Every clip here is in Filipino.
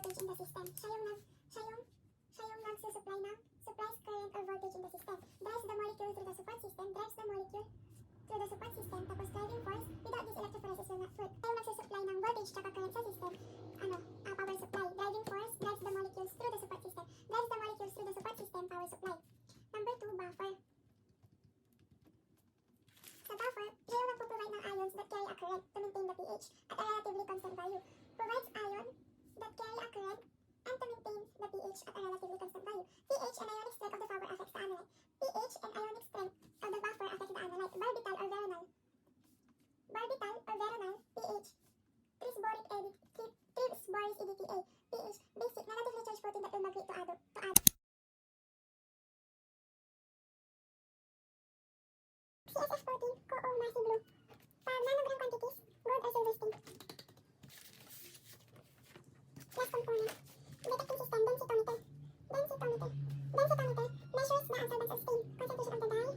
voltage in the system. Siya yung nagsusupply ng supplies current or voltage in the system. Drives the molecule through the support system. Tapos driving force. Without this, electrophoresis will not float. Siya yung nagsusupply ng voltage tsaka current sa system. Power supply. Driving force drives the molecules through the support system. Power supply. Number 2, buffer. Sa buffer, siya yung nagpo-provide ng ions that carry a current to maintain the pH at a relatively constant value. Provides ion that carry a current and to maintain the pH at a relatively constant value. pH and ionic strength of the buffer affects the analyte. pH and ionic strength of the buffer affects the analyte. Barbital or veronal pH. Trisboric EDTA. pH. Basic, negatively charged protein that will migrate to add. CSF protein, co-massy blue. Pag nanogram quantities, gold or silver stain. Last component. Detecting system, densitometer. Densitometer measures the absorbance of stain, concentration of the dye.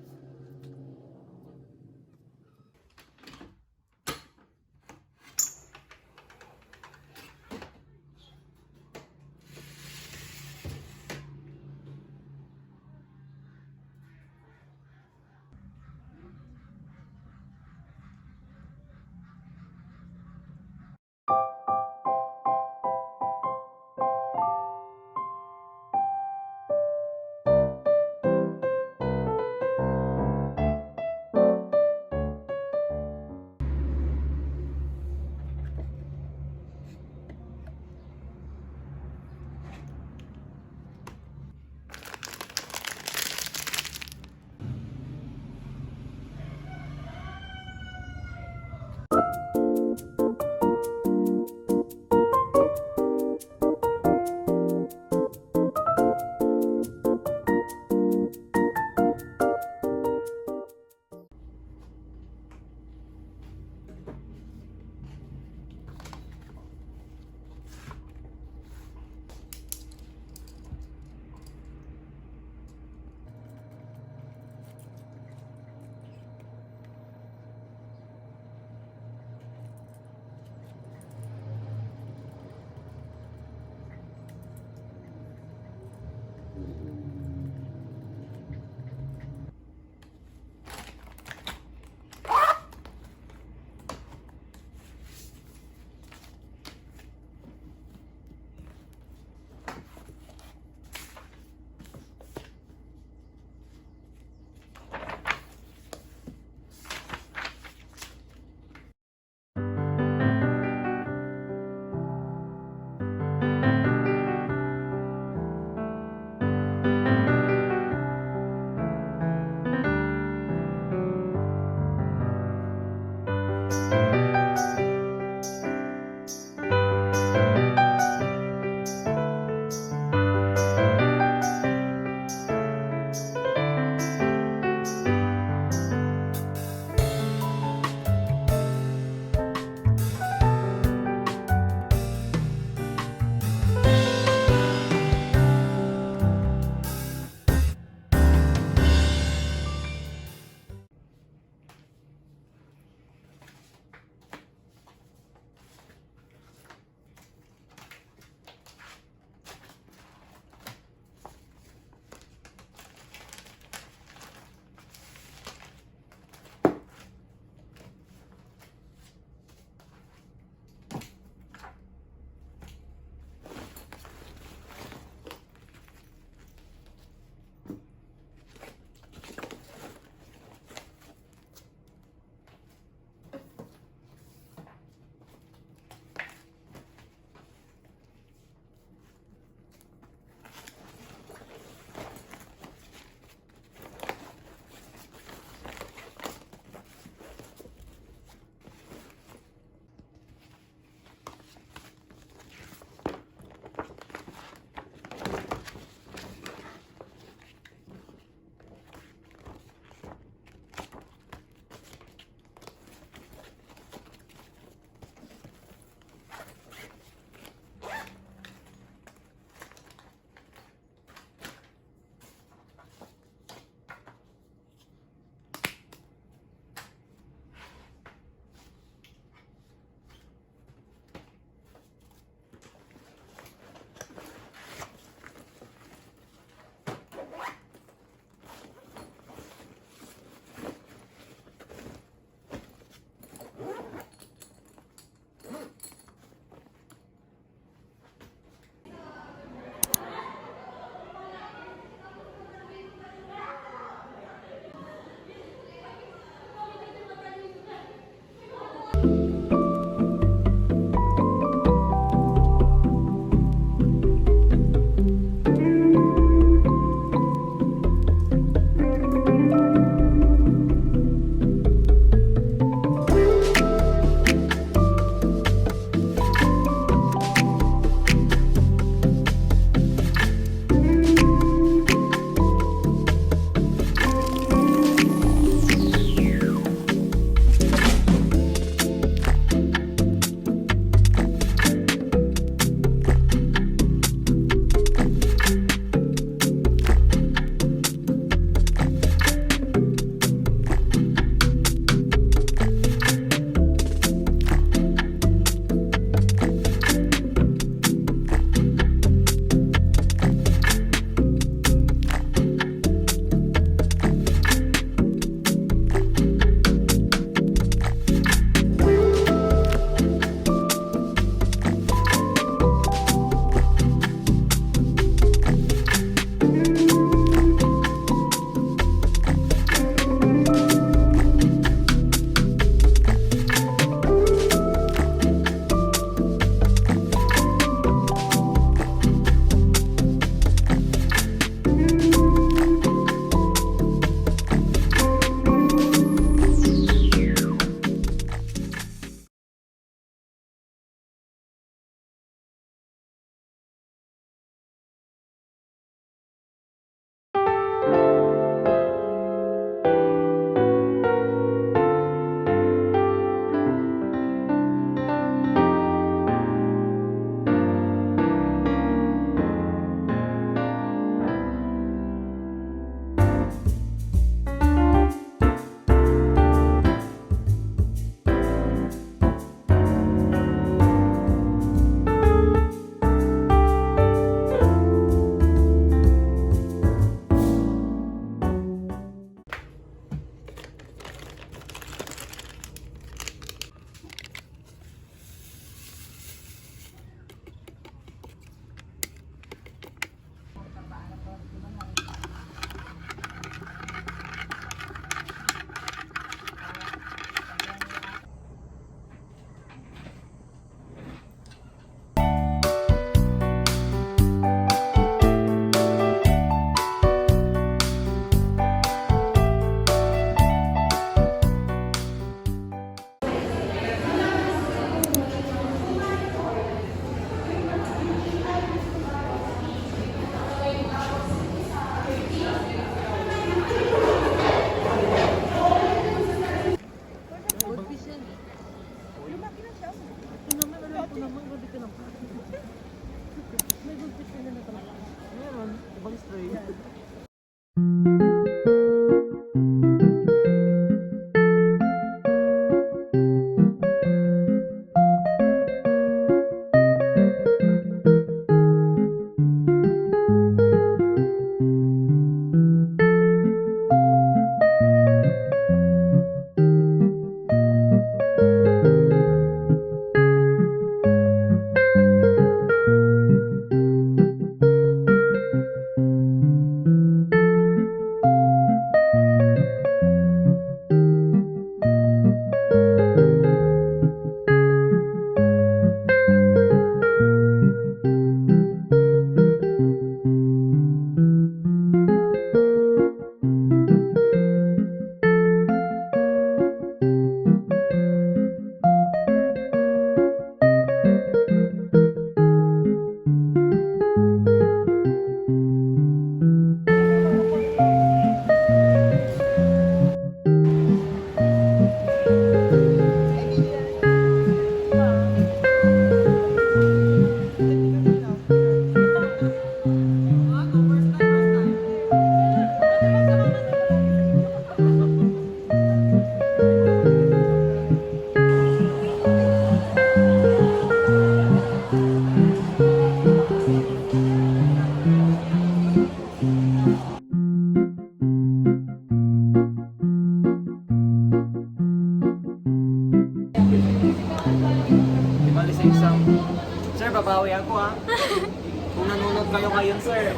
kayo ngayon, sir.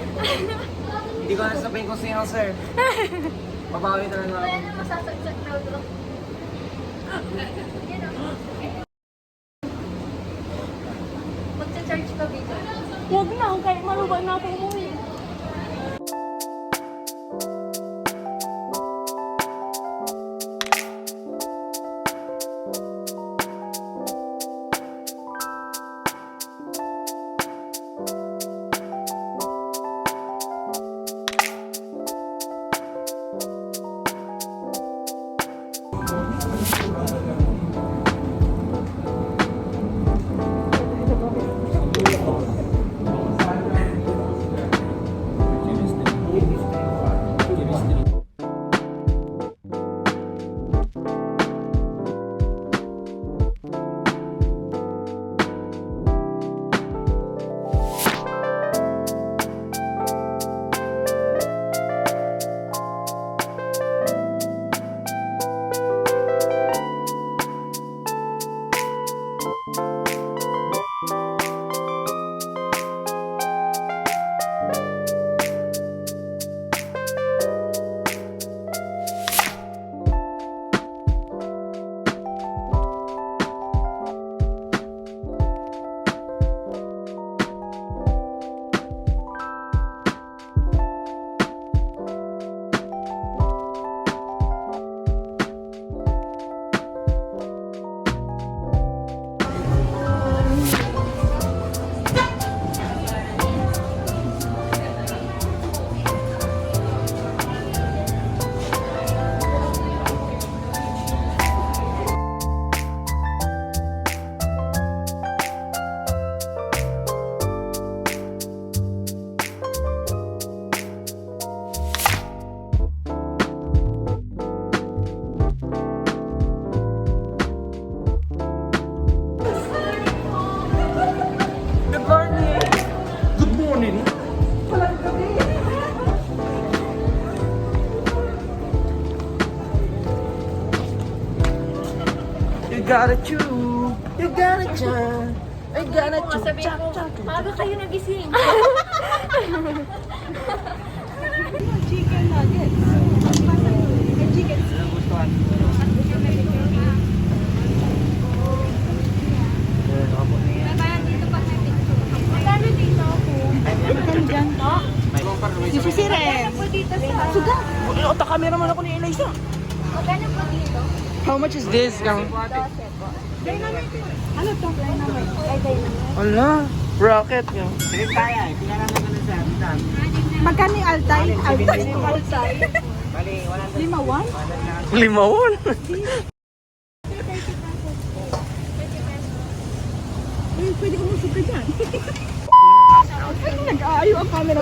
Hindi ko na sabihin kung sino, sir. Babawi na lang ako. Masasagsak na bro. Magcha-charge ka, Vito. Huwag na, kahit malubag na ako umuwi. Gotta chew, you gotta chew, I gotta chew. Sabihin ko, maaga kayo nagising. Chicken nuggets. May chicken. Anong gustuhan? Nakapot na yan. Magkano dito ako? Chicken dyan po. Si Sisire. Magkano po dito sa... Suga. Otak-camera naman ako ni Eliza. Magkano po dito? How much is this? Ano to? Dynamite. Ay, dynamite. Ala, rocket yun. Magkano yung Altay? Altay. Limawan? Limawon. Pwede ko musog ka dyan. Nag-aayo ang camera.